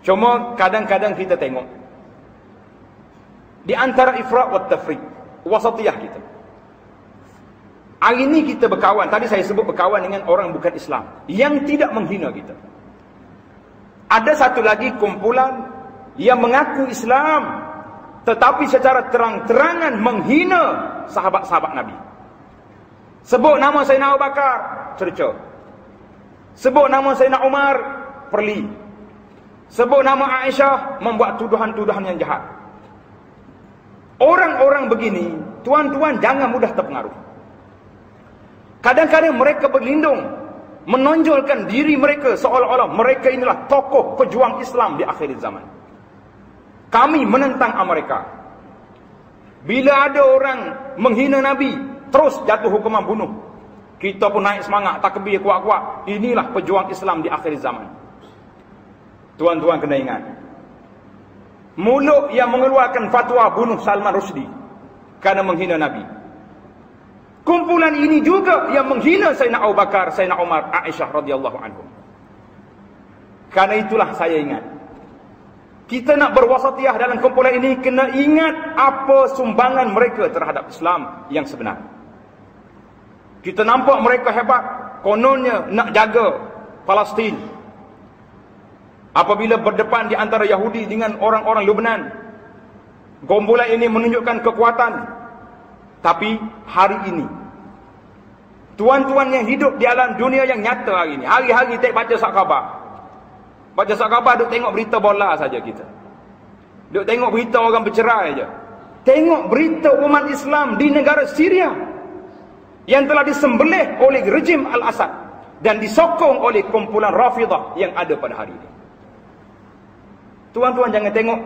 Cuma kadang-kadang kita tengok di antara ifrat wa tafriq, wasatiyah kita. Hari ini kita berkawan, tadi saya sebut berkawan dengan orang bukan Islam yang tidak menghina kita. Ada satu lagi kumpulan yang mengaku Islam tetapi secara terang-terangan menghina sahabat-sahabat Nabi. Sebut nama Sayyidina Abu Bakar, cerca. Sebut nama Sayyidina Umar, perli. Sebut nama Aisyah, membuat tuduhan-tuduhan yang jahat. Orang-orang begini, tuan-tuan jangan mudah terpengaruh. Kadang-kadang mereka berlindung, menonjolkan diri mereka seolah-olah mereka inilah tokoh pejuang Islam di akhir zaman. Kami menentang mereka. Bila ada orang menghina Nabi, terus jatuh hukuman bunuh. Kita pun naik semangat, takbir kuat-kuat. Inilah pejuang Islam di akhir zaman. Tuan-tuan kena ingat, mulut yang mengeluarkan fatwa bunuh Salman Rushdie kerana menghina Nabi. Kumpulan ini juga yang menghina Sayyidina Abu Bakar, Sayyidina Umar, Aisyah radhiyallahu anhum. Karena itulah saya ingat, kita nak berwasatiyah dalam kumpulan ini, kena ingat apa sumbangan mereka terhadap Islam yang sebenar. Kita nampak mereka hebat, kononnya nak jaga Palestin. Apabila berdepan di antara Yahudi dengan orang-orang Lebanon, kumpulan ini menunjukkan kekuatan. Tapi hari ini, tuan-tuan yang hidup di alam dunia yang nyata hari ini, hari-hari tak baca surat khabar. Baca surat khabar, duk tengok berita bola saja kita. Duk tengok berita orang bercerai saja. Tengok berita umat Islam di negara Syria yang telah disembelih oleh rejim Al-Assad dan disokong oleh kumpulan Rafidah yang ada pada hari ini. Tuan-tuan jangan tengok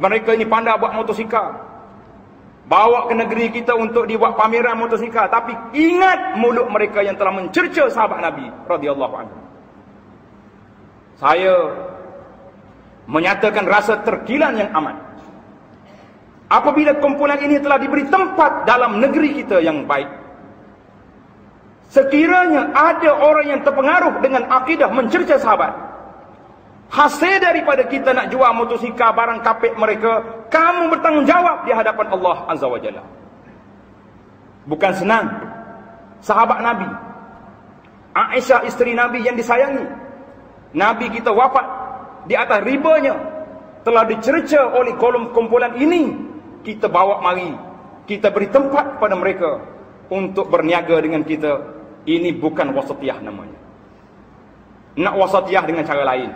mereka ini pandai buat motosikal, bawa ke negeri kita untuk dibuat pameran motosikal, tapi ingat mulut mereka yang telah mencerca sahabat Nabi radhiyallahu anhu. Saya menyatakan rasa terkilan yang amat apabila kumpulan ini telah diberi tempat dalam negeri kita yang baik. Sekiranya ada orang yang terpengaruh dengan akidah mencerca sahabat, hasil daripada kita nak jual motosikal barang kapit mereka, kamu bertanggungjawab di hadapan Allah Azza wa Jalla. Bukan senang. Sahabat Nabi, Aisyah isteri Nabi yang disayangi, Nabi kita wafat di atas ribanya, telah dicerca oleh kumpulan ini. Kita bawa mari, kita beri tempat kepada mereka untuk berniaga dengan kita. Ini bukan wasatiyah namanya. Nak wasatiyah dengan cara lain.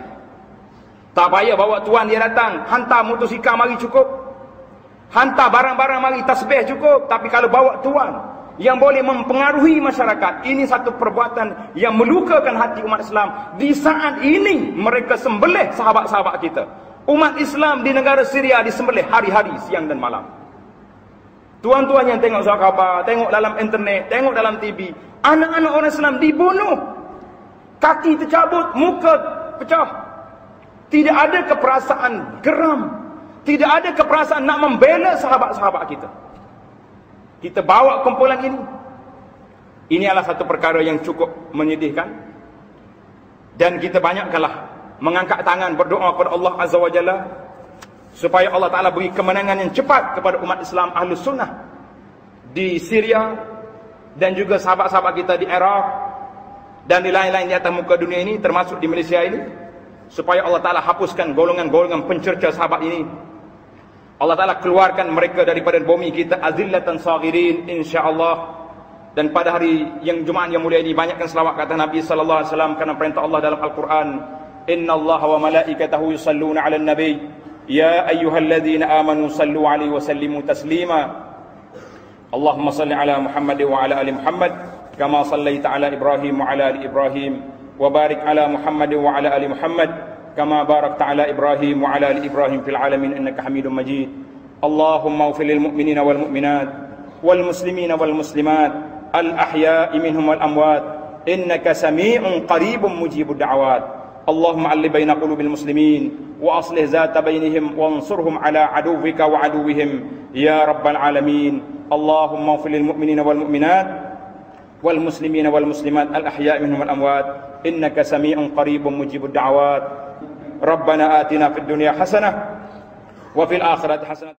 Tak payah bawa tuan dia datang, hantar motosikal mari cukup. Hantar barang-barang mari, tasbih cukup. Tapi kalau bawa tuan yang boleh mempengaruhi masyarakat, ini satu perbuatan yang melukakan hati umat Islam. Di saat ini mereka sembelih sahabat-sahabat kita. Umat Islam di negara Syria disembelih hari-hari, siang dan malam. Tuan-tuan yang tengok surat khabar, tengok dalam internet, tengok dalam TV, anak-anak orang Islam dibunuh, kaki tercabut, muka pecah. Tidak ada keperasaan geram, tidak ada keperasaan nak membela sahabat-sahabat kita. Kita bawa kumpulan ini. Ini adalah satu perkara yang cukup menyedihkan. Dan kita banyakkanlah mengangkat tangan berdoa kepada Allah Azza wa Jalla supaya Allah Ta'ala beri kemenangan yang cepat kepada umat Islam Ahlus Sunnah di Syria dan juga sahabat-sahabat kita di Iraq dan di lain-lain di atas muka dunia ini, termasuk di Malaysia ini, supaya Allah Ta'ala hapuskan golongan-golongan pencerca sahabat ini. Allah Ta'ala keluarkan mereka daripada bumi kita azillatan saghirin insya-Allah. Dan pada hari yang Jumaat yang mulia ini, banyakkan selawat kata Nabi sallallahu alaihi wasallam kerana perintah Allah dalam Al-Quran, innallaha wa malaikatahu yusalluna 'alan nabi ya ayyuhalladzina amanu sallu 'alaihi wa sallimu taslima. Allahumma salli ala Muhammad wa ala ali Muhammad kama sallaita ala Ibrahim wa ala ali Ibrahim wa barik ala Muhammad wa ala ali Muhammad kama barakta ala Ibrahim wa ala ali Ibrahim fil alamin innaka Hamidum Majid. Allahumma ighfir lil mu'minina wal mu'minat wal muslimina wal muslimat al ahya'i minhum wal amwat innaka sami'un qaribun mujibud da'awat. اللهم علّ بين قلوب المسلمين وأصلح ذات بينهم وانصرهم على عدوك وعدوهم يا رب العالمين. اللهم اغفر للمؤمنين والمؤمنات والمسلمين والمسلمات الأحياء منهم والأموات إنك سميع قريب مجيب الدعوات. Rabbana atina fid dunya hasanah wa fil akhirati hasanah.